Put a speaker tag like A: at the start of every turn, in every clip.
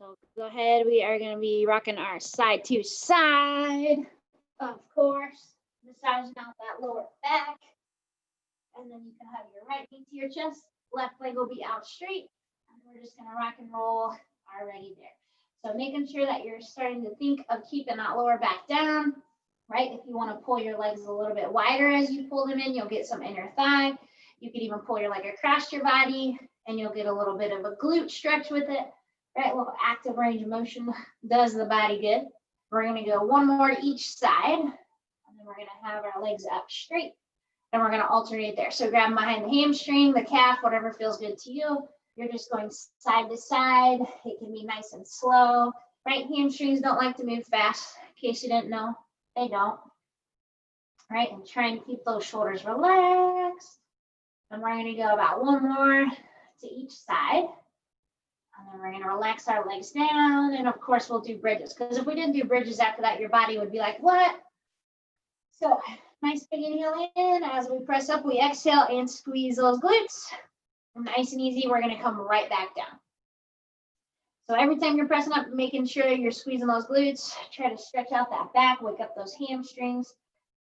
A: So go ahead. We are going to be rocking our side to side, of course, massaging out that lower back. And then you can have your right knee to your chest, left leg will be out straight. And we're just going to rock and roll already there. So making sure that you're starting to think of keeping that lower back down, right? If you want to pull your legs a little bit wider as you pull them in, you'll get some inner thigh. You can even pull your leg across your body and you'll get a little bit of a glute stretch with it, right? A little active range of motion does the body good. We're going to go one more to each side, and then we're going to have our legs up straight, and we're going to alternate there. So grab behind the hamstring, the calf, whatever feels good to you. You're just going side to side. It can be nice and slow, right? Hamstrings don't like to move fast, in case you didn't know. They don't, right? And trying to keep those shoulders relaxed. And we're going to go about one more to each side. And then we're going to relax our legs down. And of course, we'll do bridges. Because if we didn't do bridges after that, your body would be like, what? So nice big inhale in. As we press up, we exhale and squeeze those glutes. Nice and easy. We're going to come right back down. So every time you're pressing up, making sure you're squeezing those glutes. Try to stretch out that back. Wake up those hamstrings.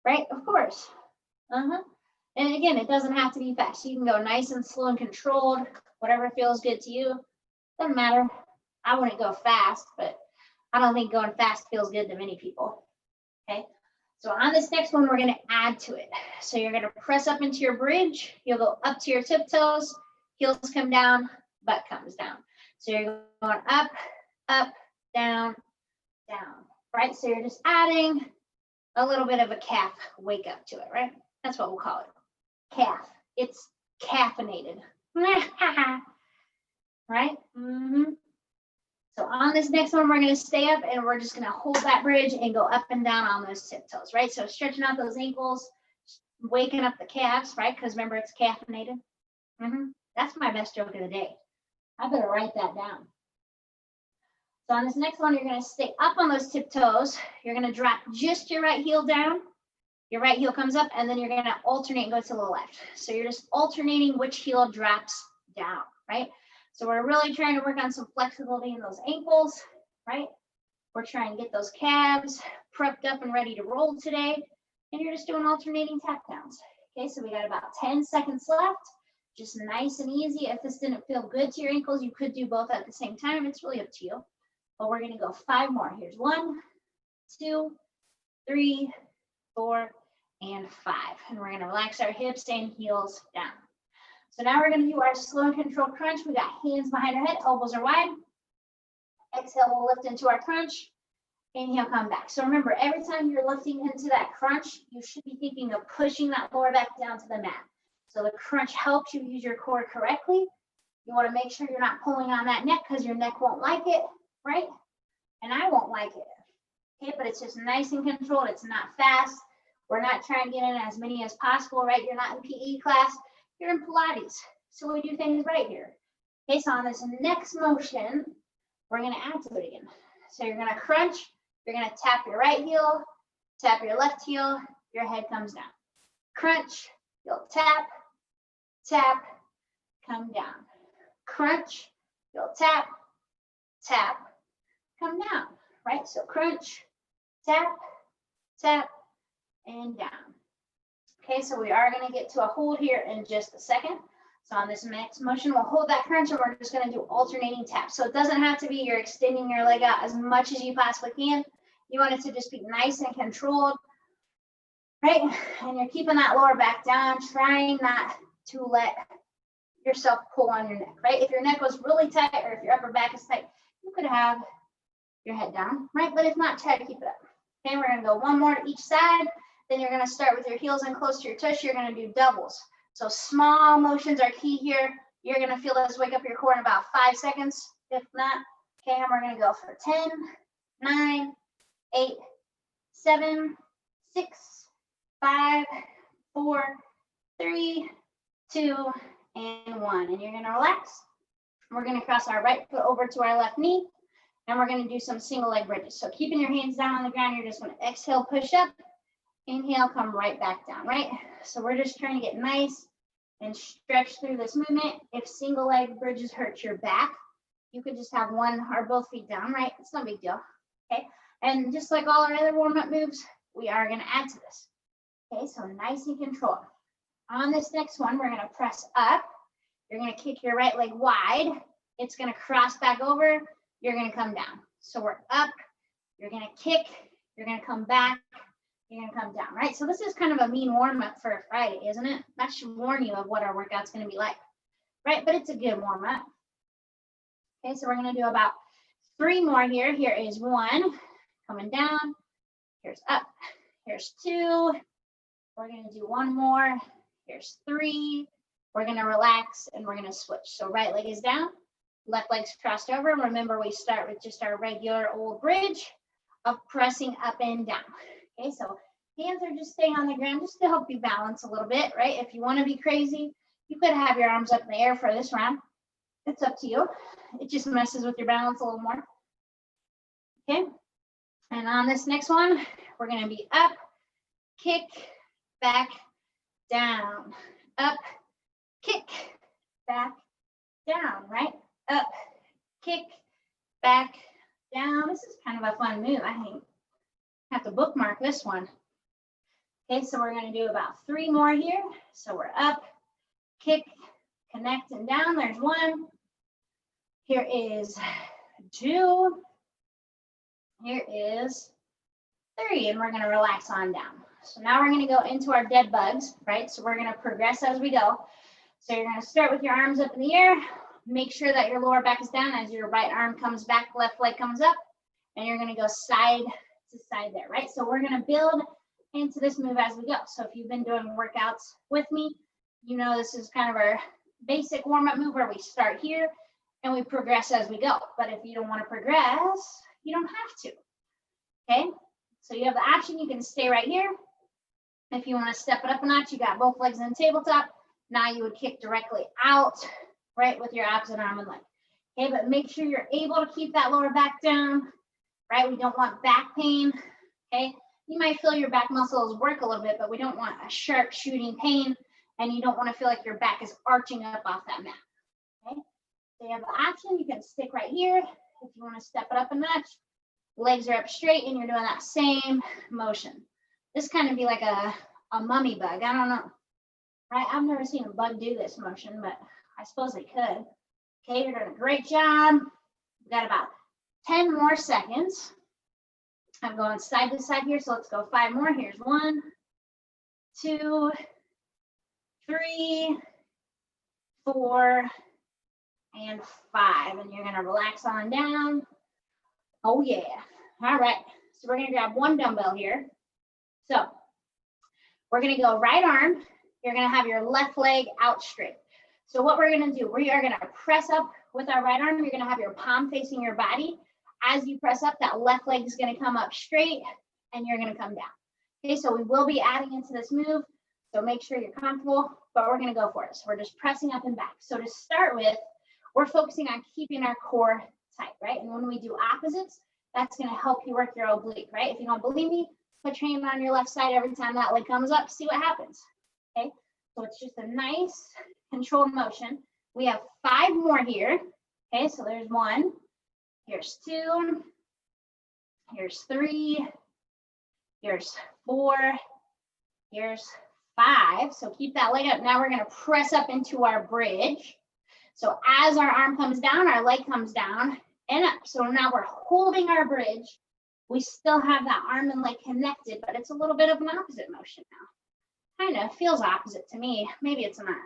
A: Right? Of course. And again, it doesn't have to be fast. You can go nice and slow and controlled, whatever feels good to you. Doesn't matter. I wouldn't go fast, but I don't think going fast feels good to many people. Okay. So on this next one, we're going to add to it. So you're going to press up into your bridge. You'll go up to your tiptoes. Heels come down, butt comes down. So you're going up, up, down, down. Right? So you're just adding a little bit of a calf wake up to it, right? That's what we'll call it. Calf. It's caffeinated. Right? So on this next one, we're going to stay up and we're just going to hold that bridge and go up and down on those tiptoes, right? So stretching out those ankles, waking up the calves, right? Because remember, it's caffeinated. That's my best joke of the day. I better write that down. So on this next one, you're going to stay up on those tiptoes. You're going to drop just your right heel down. Your right heel comes up, and then you're going to alternate and go to the left. So you're just alternating which heel drops down, right? So we're really trying to work on some flexibility in those ankles, right? We're trying to get those calves prepped up and ready to roll today. And you're just doing alternating tap downs. Okay, so we got about 10 seconds left. Just nice and easy. If this didn't feel good to your ankles, you could do both at the same time. It's really up to you. But we're going to go 5 more. Here's 1, 2, 3, 4, and 5. And we're going to relax our hips and heels down. So now we're going to do our slow and controlled crunch. We got hands behind our head, elbows are wide. Exhale, we'll lift into our crunch. Inhale, come back. So remember, every time you're lifting into that crunch, you should be thinking of pushing that lower back down to the mat. So the crunch helps you use your core correctly. You want to make sure you're not pulling on that neck because your neck won't like it, right? And I won't like it. Okay, but it's just nice and controlled. It's not fast. We're not trying to get in as many as possible, right? You're not in PE class. You're in Pilates. So we do things right here. Okay, so on this next motion, we're going to add to it again. So you're going to crunch. You're going to tap your right heel, tap your left heel, your head comes down. Crunch, you'll tap, tap, come down. Crunch, you'll tap, tap, come down, right? So crunch, tap, tap, and down. Okay, so we are going to get to a hold here in just a second. So on this next motion, we'll hold that crunch and we're just going to do alternating taps. So it doesn't have to be you're extending your leg out as much as you possibly can. You want it to just be nice and controlled, right? And you're keeping that lower back down, trying not to let yourself pull on your neck, right? If your neck was really tight or if your upper back is tight, you could have your head down, right? But if not, try to keep it up. Okay, we're going to go 1 more to each side. Then you're going to start with your heels in close to your tush. You're going to do doubles. So small motions are key here. You're going to feel this wake up your core in about 5 seconds. If not, okay, and we're going to go for 10, 9, 8, 7, 6, 5, 4, 3, 2, and 1. And you're going to relax. We're going to cross our right foot over to our left knee. And we're going to do some single leg bridges. So keeping your hands down on the ground, you're just going to exhale, push up. Inhale, come right back down, right? So we're just trying to get nice and stretch through this movement. If single leg bridges hurt your back, You could just have one or both feet down, right? It's no big deal. Okay. And just like all our other warm-up moves, we are going to add to this. Okay, so nice and controlled. On this next one, we're going to press up. You're going to kick your right leg wide. It's going to cross back over. You're going to come down. So we're up. You're going to kick. You're going to come back. You're going to come down, right? So this is kind of a mean warm-up for a Friday, isn't it? That should warn you of what our workout's going to be like, right? But it's a good warm-up. Okay, so we're going to do about 3 more here. Here is 1, coming down. Here's up. Here's 2. We're going to do 1 more. Here's 3. We're going to relax and we're going to switch. So right leg is down, left leg's crossed over. Remember, we start with just our regular old bridge of pressing up and down. Okay, so hands are just staying on the ground just to help you balance a little bit, right? If you want to be crazy, you could have your arms up in the air for this round. It's up to you. It just messes with your balance a little more. Okay, and on this next one, we're going to be up, kick, back, down, up, kick, back, down, right? Up, kick, back, down. This is kind of a fun move, I think. Have to bookmark this one. Okay, so we're going to do about 3 more here. So we're up, kick, connect, and down. There's 1. Here is 2. Here is 3, and we're going to relax on down. So now we're going to go into our dead bugs, right? So we're going to progress as we go. So you're going to start with your arms up in the air. Make sure that your lower back is down as your right arm comes back, left leg comes up, and you're going to go side to side there, right? So we're going to build into this move as we go. So if you've been doing workouts with me, you know this is kind of our basic warm-up move where we start here and we progress as we go. But if you don't want to progress, you don't have to. Okay, so you have the option, you can stay right here. If you want to step it up a notch, you got both legs in the tabletop. Now you would kick directly out, right, with your opposite arm and leg. Okay, but make sure you're able to keep that lower back down, right? We don't want back pain, okay? You might feel your back muscles work a little bit, but we don't want a sharp shooting pain, and you don't want to feel like your back is arching up off that mat, okay? So you have the option, you can stick right here. If you want to step it up a notch, legs are up straight and you're doing that same motion. This kind of be like a mummy bug. I don't know, right? I've never seen a bug do this motion, but I suppose they could. Okay, you're doing a great job. We've got about 10 more seconds. I'm going side to side here, so let's go 5 more. Here's 1, 2, 3, 4, and 5. And you're going to relax on down. Oh, yeah. All right. So we're going to grab 1 dumbbell here. So we're going to go right arm. You're going to have your left leg out straight. So what we're going to do, we are going to press up with our right arm. You're going to have your palm facing your body. As you press up, that left leg is going to come up straight and you're going to come down. Okay, so we will be adding into this move. So make sure you're comfortable, but we're going to go for it. So we're just pressing up and back. So to start with, we're focusing on keeping our core tight, right? And when we do opposites, that's going to help you work your oblique, right? If you don't believe me, put your hand on your left side every time that leg comes up, see what happens, okay? So it's just a nice controlled motion. We have 5 more here, okay? So there's 1, here's 2, here's 3, here's 4, here's 5. So keep that leg up. Now we're going to press up into our bridge. So as our arm comes down, our leg comes down and up. So now we're holding our bridge. We still have that arm and leg connected, but it's a little bit of an opposite motion now. Kind of feels opposite to me. Maybe it's not.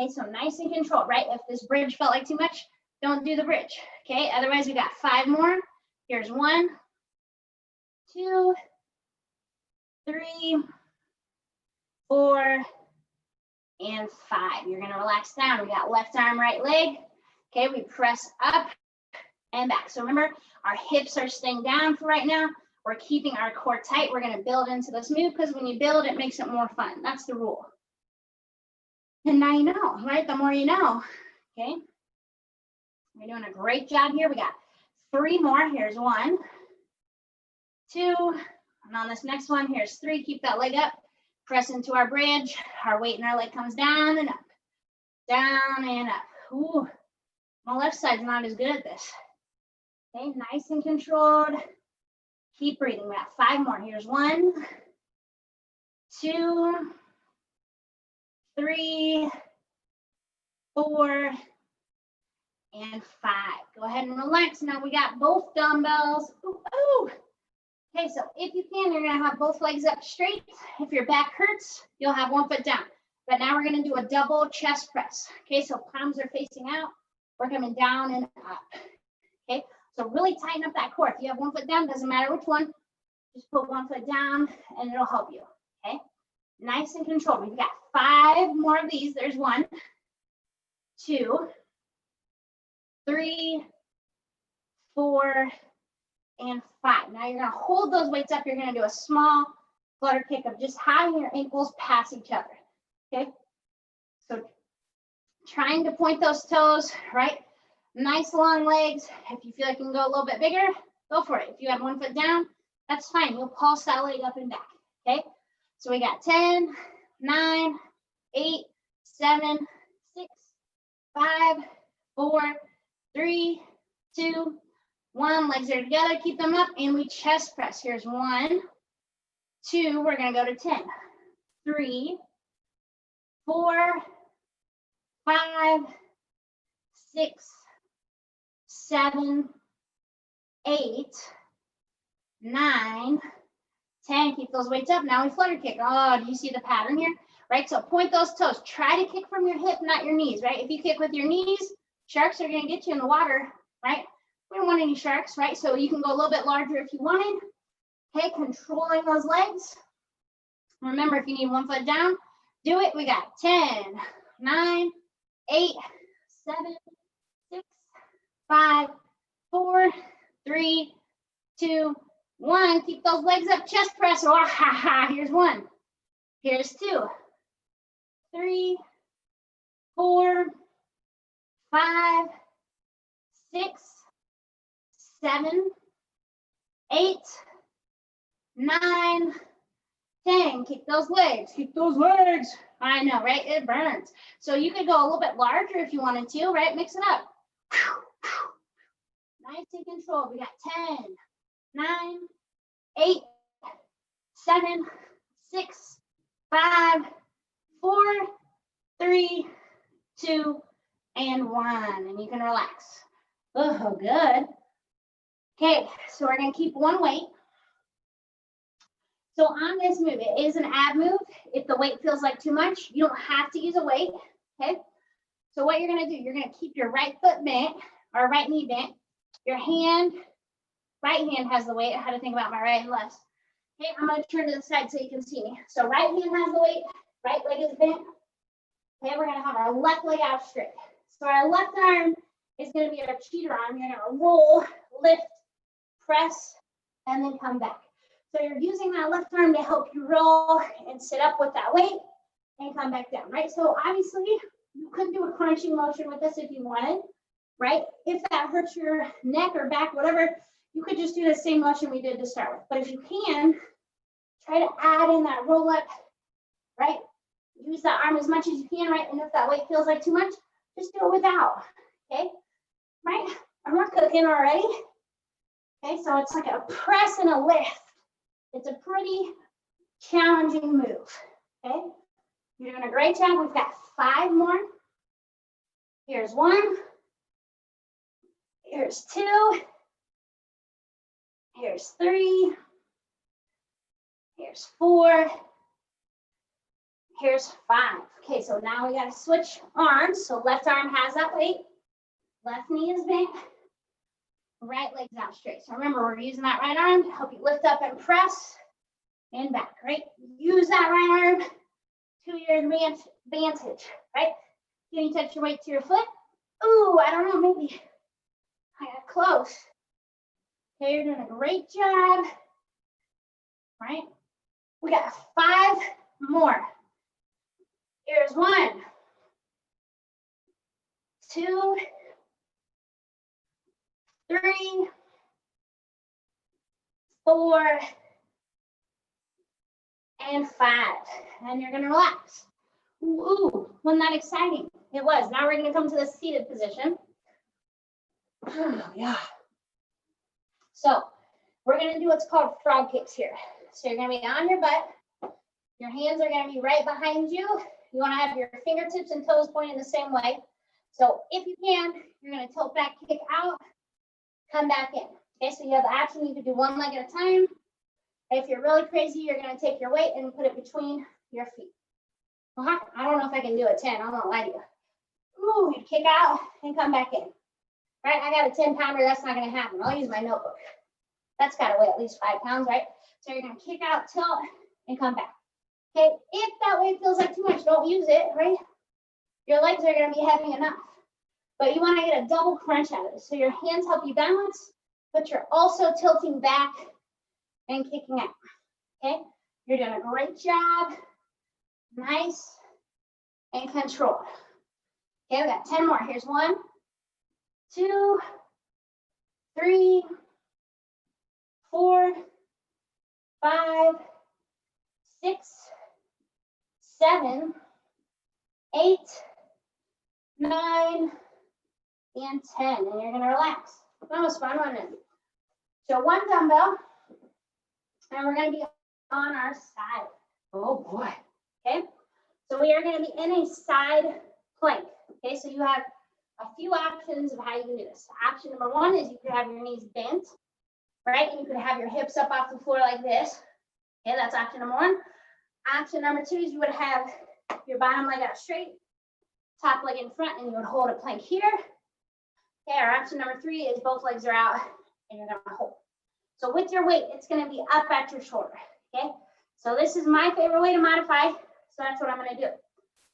A: Okay, so nice and controlled, right? If this bridge felt like too much, don't do the bridge. Okay, otherwise we got 5 more. Here's 1, 2, 3, 4, and 5. You're gonna relax down. We got left arm, right leg. Okay, we press up and back. So remember, our hips are staying down for right now. We're keeping our core tight. We're gonna build into this move because when you build, it makes it more fun. That's the rule. And now you know, right? The more you know, okay? We're doing a great job here. We got 3 more. Here's 1, 2, and on this next one, here's 3. Keep that leg up. Press into our bridge. Our weight in our leg comes down and up, down and up. Ooh, My left side's not as good at this. Okay, nice and controlled. Keep breathing. We got 5 more. Here's 1, 2, 3, 4, and 5. Go ahead and relax. Now we got both dumbbells. Ooh, ooh. Okay, so if you can, you're gonna have both legs up straight. If your back hurts, you'll have 1 foot down. But now we're gonna do a double chest press. Okay, so palms are facing out. We're coming down and up. Okay, so really tighten up that core. If you have 1 foot down, doesn't matter which one, just put 1 foot down and it'll help you. Okay, nice and controlled. We've got 5 more of these. There's 1, 2, 3, 4, and 5. Now you're gonna hold those weights up. You're gonna do a small flutter kick of just having your ankles pass each other. Okay, so trying to point those toes, right? Nice long legs. If you feel like you can go a little bit bigger, go for it. If you have 1 foot down, that's fine. You'll pulse that leg up and back. Okay, so we got 10, 9, 8, 7, 6, 5, 4, 3, 2, 1. Legs are together. Keep them up, and we chest press. Here's 1, 2. We're gonna go to 10, 3, 4, 5, 6, 7, 8, 9, 10. Keep those weights up. Now we flutter kick. Oh, do you see the pattern here? Right, so point those toes. Try to kick from your hip, not your knees, right? If you kick with your knees, sharks are gonna get you in the water, right? We don't want any sharks, right? So you can go a little bit larger if you wanted. Okay, controlling those legs. Remember, if you need 1 foot down, do it. We got 10, 9, 8, 7, 6, 5, 4, 3, 2, 1. Keep those legs up, chest press. Oh, ha, ha. Here's 1. Here's 2, 3, 4, 5, 6, 7, 8, 9, 10. Keep those legs. Keep those legs. I know, right? It burns. So you could go a little bit larger if you wanted to, right? Mix it up. Nice and controlled. We got 10, 9, 8, 7, 6, 5, 4, 3, 2, and 1. And you can relax. Oh, good. Okay, so we're going to keep 1 weight. So on this move, it is an ab move. If the weight feels like too much, you don't have to use a weight, okay? So what you're gonna do, you're gonna keep your right foot bent, or right knee bent. Your right hand has the weight. I had to think about my right and left. Okay, I'm gonna turn to the side so you can see me. So right hand has the weight, right leg is bent. Okay, we're gonna have our left leg out straight. So our left arm is gonna be our cheater arm. You're gonna roll, lift, press, and then come back. So you're using that left arm to help you roll and sit up with that weight and come back down, right? So obviously you could do a crunching motion with this if you wanted, right? If that hurts your neck or back, whatever, you could just do the same motion we did to start with. But if you can, try to add in that roll up, right? Use that arm as much as you can, right? And if that weight feels like too much, just do it without, okay? Right? I'm not cooking already. Okay, so it's like a press and a lift. It's a pretty challenging move, okay? You're doing a great job. We've got 5 more. Here's 1. Here's 2. Here's 3. Here's 4. Here's 5. Okay, so now we got to switch arms. So left arm has that weight. Left knee is bent. Right leg's out straight. So remember, we're using that right arm to help you lift up and press and back, right? Use that right arm to your advantage, right? Can you touch your weight to your foot? Ooh, I don't know, maybe I got close. Okay, you're doing a great job, right? We got 5 more. Here's 1, 2, 3, 4, and 5. And you're gonna relax. Ooh, wasn't that exciting? It was. Now we're gonna come to the seated position. Yeah. So we're gonna do what's called frog kicks here. So you're gonna be on your butt. Your hands are gonna be right behind you. You wanna have your fingertips and toes pointing the same way. So if you can, you're gonna tilt back, kick out, come back in. Okay, so you have the option, you can do one leg at a time. If you're really crazy, you're gonna take your weight and put it between your feet. I don't know if I can do a 10, I'm not lie to you. Ooh, you kick out and come back in. Right, I got a 10-pounder, that's not gonna happen. I'll use my notebook. That's gotta weigh at least 5 pounds, right? So you're gonna kick out, tilt, and come back. Okay, if that weight feels like too much, don't use it, right? Your legs are gonna be heavy enough. But you wanna get a double crunch out of it. So your hands help you balance, but you're also tilting back and kicking out, okay? You're doing a great job. Nice and controlled. Okay, we got 10 more. Here's 1, 2, 3, 4, 5, 6, 7, 8, 9, and 10. And you're gonna relax. That was fun, wasn't it? So 1 dumbbell, and we're gonna be on our side. Oh boy. Okay, so we are gonna be in a side plank. Okay, so you have a few options of how you can do this. Option number 1 is you could have your knees bent, right? And you could have your hips up off the floor like this. Okay, that's option number 1. Option number 2 is you would have your bottom leg out straight, top leg in front, and you would hold a plank here. Okay, or option number 3 is both legs are out and you're gonna hold. So with your weight, it's gonna be up at your shoulder, okay? So this is my favorite way to modify, so that's what I'm gonna do.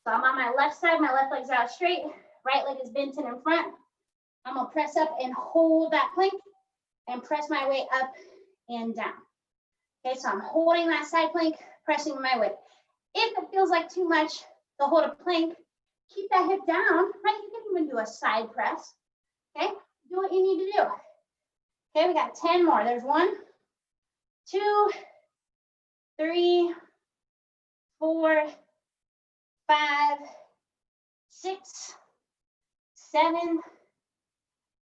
A: So I'm on my left side, my left leg's out straight, right leg is bent in front. I'm gonna press up and hold that plank and press my weight up and down. Okay, so I'm holding that side plank, pressing my weight. If it feels like too much to hold a plank, keep that hip down, right? You can even do a side press, okay? Do what you need to do. Okay, we got 10 more. There's 1, 2, 3, 4, 5, 6, 7,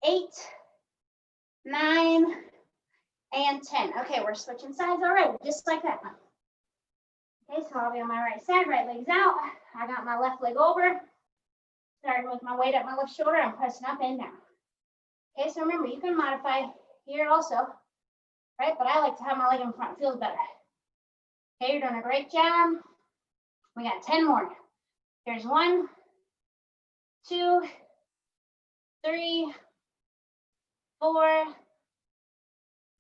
A: 8, 9, and 10. Okay, we're switching sides already, just like that. Okay, so I'll be on my right side, right leg's out. I got my left leg over. Starting with my weight up my left shoulder, I'm pressing up and down. Okay, so remember, you can modify here also, right? But I like to have my leg in front, it feels better. Okay, you're doing a great job. We got 10 more. Here's 1, 2, 3, 4,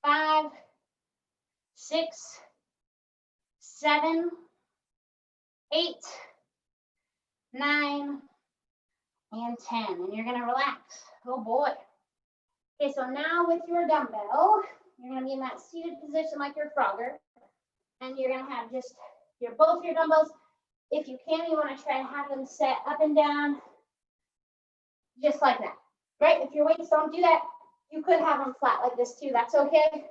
A: 5, 6, 7, 8, 9, and 10. And you're gonna relax. Oh boy. Okay, so now with your dumbbell, you're gonna be in that seated position like your frogger. And you're gonna have just both your dumbbells. If you can, you wanna try to have them set up and down, just like that, right? If your weights don't do that, you could have them flat like this too, that's okay.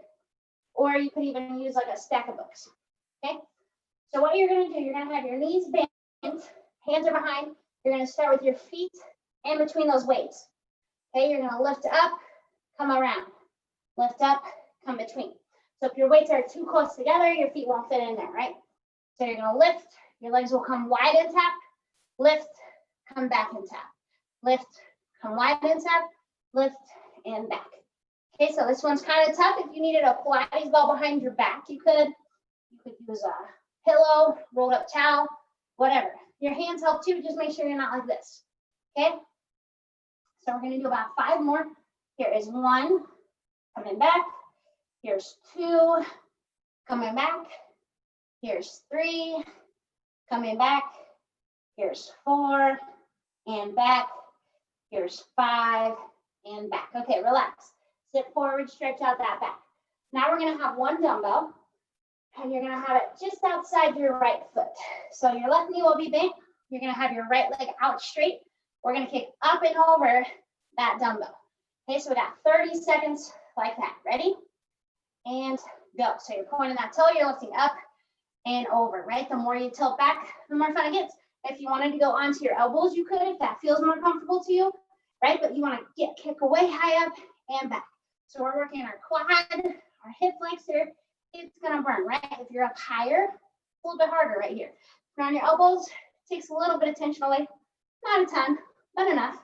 A: Or you could even use like a stack of books, okay? So what you're gonna do, you're gonna have your knees bent, hands are behind. You're gonna start with your feet in between those weights. Okay, you're gonna lift up, come around. Lift up, come between. So if your weights are too close together, your feet won't fit in there, right? So you're gonna lift, your legs will come wide and tap, lift, come back and tap. Lift, come wide and tap, lift, and back. Okay, so this one's kind of tough. If you needed a Pilates ball behind your back, you could use a pillow, rolled up towel, whatever. Your hands help too, just make sure you're not like this, okay? So we're gonna do about 5 more. Here is 1, coming back. Here's 2, coming back. Here's 3, coming back. Here's 4, and back. Here's 5, and back. Okay, relax. Sit forward, stretch out that back. Now we're gonna have 1 dumbbell, and you're gonna have it just outside your right foot. So your left knee will be bent. You're gonna have your right leg out straight. We're gonna kick up and over that dumbbell. Okay, so we got 30 seconds like that. Ready? And go. So you're pointing that toe, you're lifting up and over, right? The more you tilt back, the more fun it gets. If you wanted to go onto your elbows, you could, if that feels more comfortable to you. right? But you want to kick away, high up and back. So we're working our quad, our hip flexor. It's gonna burn, right? If you're up higher, a little bit harder right here. If you're on your elbows, takes a little bit of tension away. Not a ton, but enough.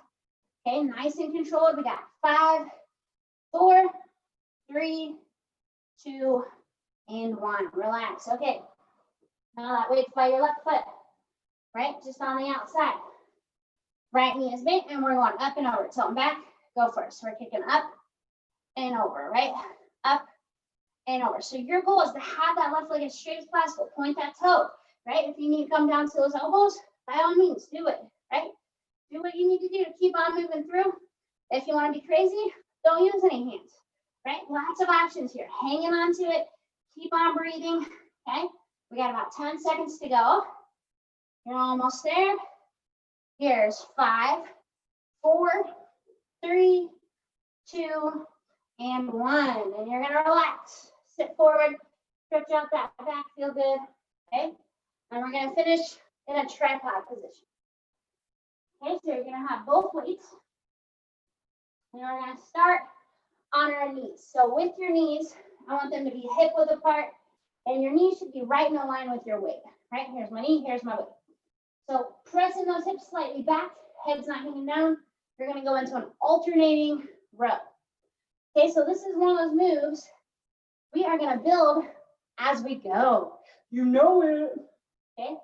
A: Okay, nice and controlled. We got 5, 4, 3, 2, and 1. Relax. Okay. Now that weight's by your left foot, right? Just on the outside. Right knee is bent, and we're going up and over. Tilt back. Go first. We're kicking up and over, right? Up and over. So your goal is to have that left leg as straight as possible. Point that toe, right? If you need to come down to those elbows, by all means, do it, right? Do what you need to do to keep on moving through. If you want to be crazy, don't use any hands, right? Lots of options here. Hanging on to it. Keep on breathing, okay? We got about 10 seconds to go. You're almost there. Here's 5, 4, 3, 2, and 1. And you're gonna relax. Sit forward, stretch out that back, feel good, okay? And we're gonna finish in a tripod position. Okay, so you're gonna have both weights. And we're gonna start on our knees. So with your knees, I want them to be hip width apart, and your knees should be right in line with your weight, right? Here's my knee, here's my weight. So pressing those hips slightly back, head's not hanging down. You're gonna go into an alternating row. Okay, so this is one of those moves we are gonna build as we go. You know it. Okay,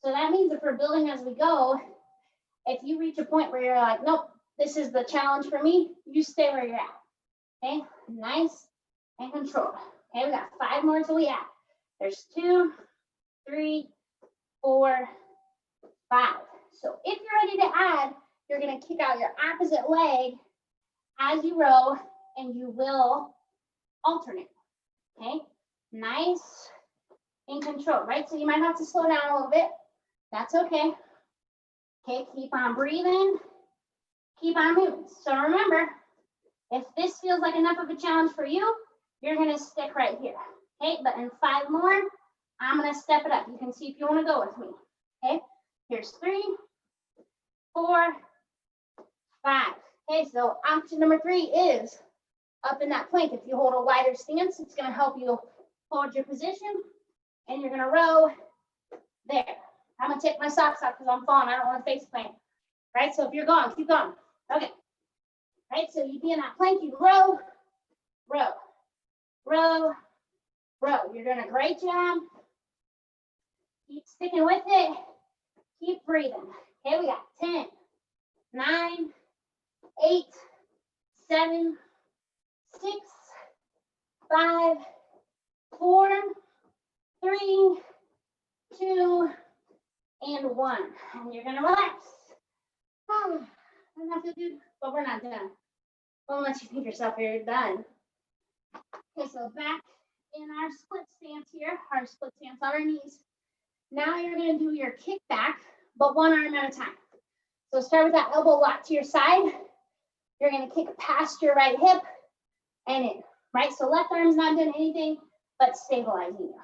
A: so that means if we're building as we go, if you reach a point where you're like, nope, this is the challenge for me, you stay where you're at. Okay, nice and controlled. Okay, we got 5 more till we add. There's 2, 3, 4, 5. So if you're ready to add, you're gonna kick out your opposite leg as you row, and you will alternate. Okay, nice and controlled, right? So you might have to slow down a little bit. That's okay. Okay, keep on breathing, keep on moving. So remember, if this feels like enough of a challenge for you, you're gonna stick right here. Okay, but in 5 more, I'm gonna step it up. You can see if you wanna go with me. Okay, here's 3, 4, 5. Okay, so option number 3 is up in that plank. If you hold a wider stance, it's gonna help you hold your position, and you're gonna row there. I'm gonna take my socks off because I'm falling. I don't want to face plant. Right? So if you're going, keep going. Okay. Right? So you be in that plank, you row, row, row, row. You're doing a great job. Keep sticking with it. Keep breathing. Okay, we got 10, 9, 8, 7, 6, 5, 4, 3, 2, and 1. And you're gonna relax. Doesn't that feel good? But we're not done. Don't let you think yourself you're done. Okay, so back in our split stance here, our split stance on our knees. Now you're gonna do your kick back, but one arm at a time. So start with that elbow lock to your side. You're gonna kick past your right hip and in, right? So left arm's not doing anything but stabilizing you,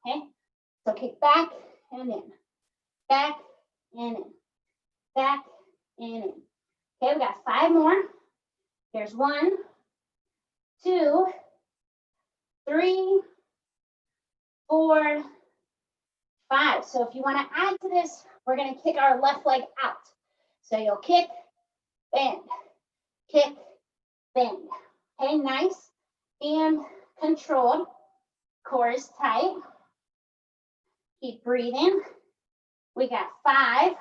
A: okay? So kick back and in, back and in, back and in. Okay, we got 5 more. Here's 1, 2, 3, 4, 5. So if you want to add to this, we're going to kick our left leg out. So you'll kick, bend, kick, bend. Okay, nice and controlled. Core is tight. Keep breathing. We got 5,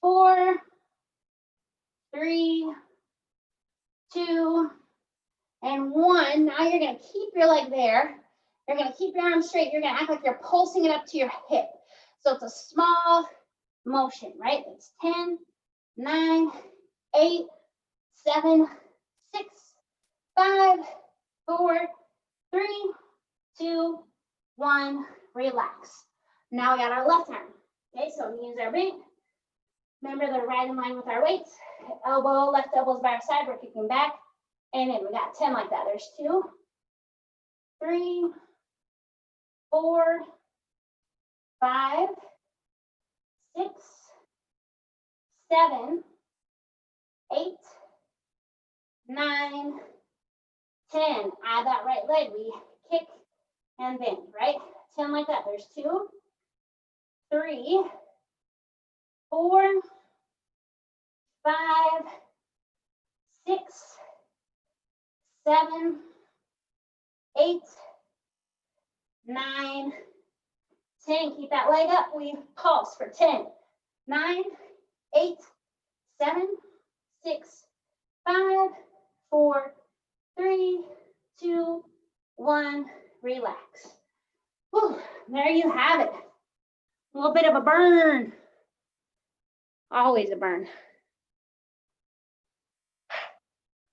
A: 4, 3, 2, and 1. Now you're going to keep your leg there. You're going to keep your arm straight. You're going to act like you're pulsing it up to your hip. So it's a small motion, right? It's 10, 9, 8, 7, 6, 5, 4, 3, 2, 1. Relax. Now we got our left arm. Okay, so knees are bent. Remember, they're right in line with our weights. Elbow, left elbow's by our side. We're kicking back and in. We got 10 like that. There's 2, 3, 4, 5, 6, 7, 8, 9, 10. Add that right leg. We kick and bend, right? 10 like that. There's 2, 3, 4, 5, 6, 7, 8, 9, 10. Keep that leg up. We pulse for 10, 9, 8, 7, 6, 5, 4, 3, 2, 1. Relax. Whew, there you have it. A little bit of a burn. Always a burn.